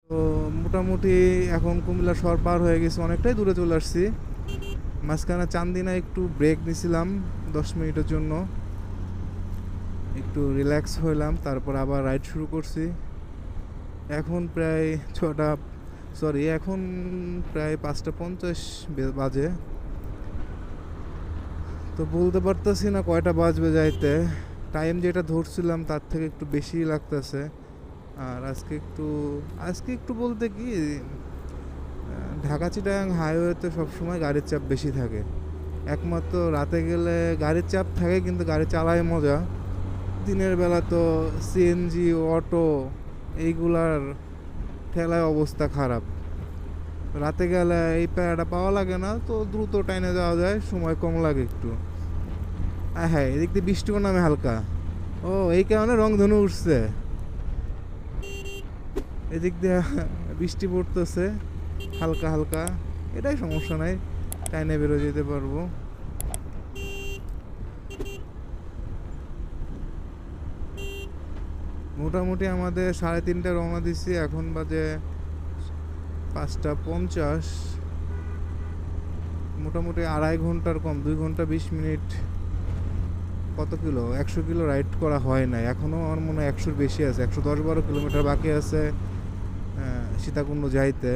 তো মোটামুটি এখন কুমিল্লা শহর পার হয়ে গেছে, অনেকটাই দূরে চলে আসছি। মাঝখানে চান্দিনা একটু ব্রেক নিছিলাম 10 মিনিটের জন্য, একটু রিল্যাক্স হইলাম, তারপর আবার রাইড শুরু করছি। এখন প্রায় ছটা, সরি এখন প্রায় 5:50 বাজে। তো বলতে পারতেছি না কয়টা বাজবে যাইতে। টাইম যেটা ধরছিলাম তার থেকে একটু বেশি লাগতেছে। আর আজকে একটু বলতে কি, ঢাকা চিটাগাং হাইওয়েতে সবসময় গাড়ির চাপ বেশি থাকে। একমাত্র রাতে গেলে গাড়ির চাপ থাকে, কিন্তু গাড়ি চালায় মজা। দিনের বেলা তো সিএনজি, অটো এইগুলার ঠেলায় অবস্থা খারাপ। রাতে গেলে এই প্যারাটা পাওয়া লাগে না, তো দ্রুত টাইনে যাওয়া যায়, সময় কম লাগে একটু। হ্যাঁ, এদিক দিয়ে বৃষ্টিও নামে হালকা। ও, এই কারণে রংধনু উঠছে। এদিক দিয়ে বৃষ্টি পড়তেছে হালকা হালকা, এটাই সমস্যা নাই, টাইনে বেরো যেতে পারবো। মোটামুটি আমাদের 3:30 রওনা দিচ্ছি, এখন বাজে 5:50। মোটামুটি 2.5 ঘন্টার কম, 2 ঘন্টা 20 মিনিট। কত কিলো? 100 কিলো রাইড করা হয় না এখনও, আমার মনে হয় 100-র বেশি আছে, 110-12 কিলোমিটার বাকি আছে সীতাকুণ্ড যাইতে।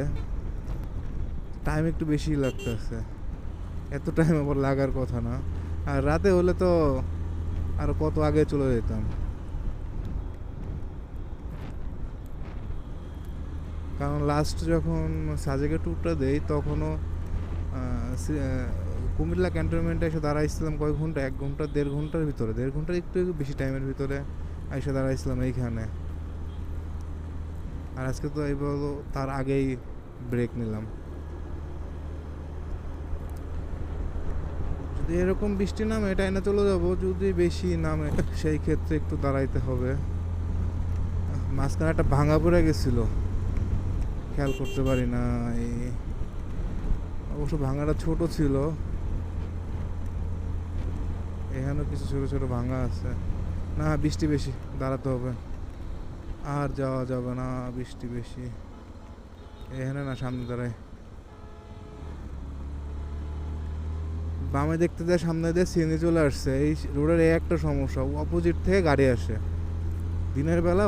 টাইম একটু বেশি লাগতেছে, এত টাইম আবার লাগার কথা না। আর রাতে হলে তো আরো কত আগে চলে যেতাম। কারণ লাস্ট যখন সাজেকের ট্যুরটা দেই তখনও কুমিল্লা ক্যান্টনমেন্টে এসে দাঁড়াইছিলাম কয়েক ঘন্টা, 1 ঘন্টা 1.5 ঘন্টার ভিতরে, 1.5 ঘন্টার একটু বেশি টাইমের ভিতরে এসে দাঁড়াইছিলাম এইখানে। আর আজকে তো এইবার তার আগেই ব্রেক নিলাম। যদি এরকম বৃষ্টি নামে এটা এনে চলে যাবো, যদি বেশি নামে সেই ক্ষেত্রে একটু দাঁড়াইতে হবে। মাঝখানে একটা ভাঙা পড়ে গেছিল, খেয়াল করতে পারি না। এই অবশ্য ভাঙাটা ছোট ছিল, এখানেও কিছু ছোট ছোট ভাঙা আছে। না, বৃষ্টি বেশি, দাঁড়াতে হবে, আর যাওয়া যাবে না, বৃষ্টি বেশি। এখানে না, সামনে দাঁড়ায়। বামে দেখতে দেয়, সামনে দিয়ে সিএনজি চলে আসছে। এই রোডের এই একটা সমস্যা, অপোজিট থেকে গাড়ি আসে দিনের বেলা।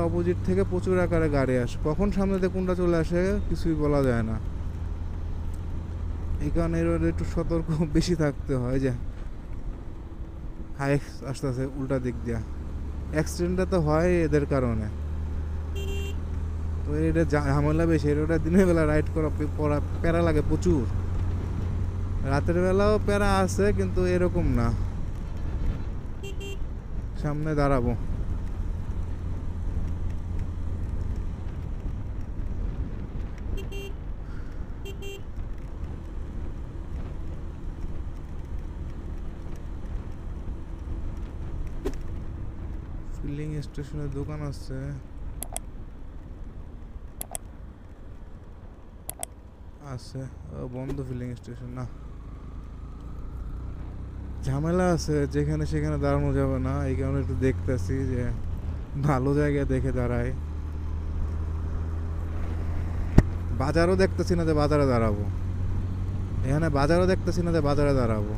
অপোজিট থেকে প্রচুর আকারে গাড়ি আসে, কখন সামনে দিয়ে কোনটা চলে আসে কিছুই বলা যায় না। এই কারণে এই রোডে একটু সতর্ক বেশি থাকতে হয়। যে হাই আস্তে আস্তে উল্টা দিক দিয়া, অ্যাক্সিডেন্টটা তো হয় এদের কারণে। তো এটা ঝামেলা বেশি, এটা দিনের বেলা রাইড করা প্যারা লাগে প্রচুর। রাতের বেলাও প্যারা আছে, কিন্তু এরকম না। সামনে দাঁড়াবো, ফিলিং স্টেশনের দোকান আছে। বন্ধ ফিলিং স্টেশন না, ঝামেলা আছে, যেখানে সেখানে দাঁড়ানো যাবে না। এই কারণে একটু দেখতেছি যে ভালো জায়গায় দেখে দাঁড়ায়। বাজারও দেখতেছি না যে বাজারে দাঁড়াবো, এখানে বাজারও দেখতেছি না যে বাজারে দাঁড়াবো।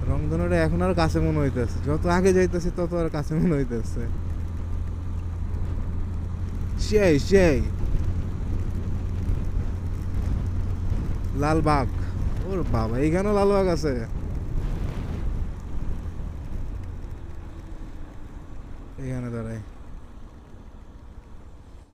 রংধনুটা এখন আর কাছে মনে হইতেছে, যত আগে যাইতেছি তত আর কাছে মনে হইতেছে। সেই সেই লালবাগ, ওর বাবা, এইখানেও লালবাগ আছে। এখানে দাঁড়ায়।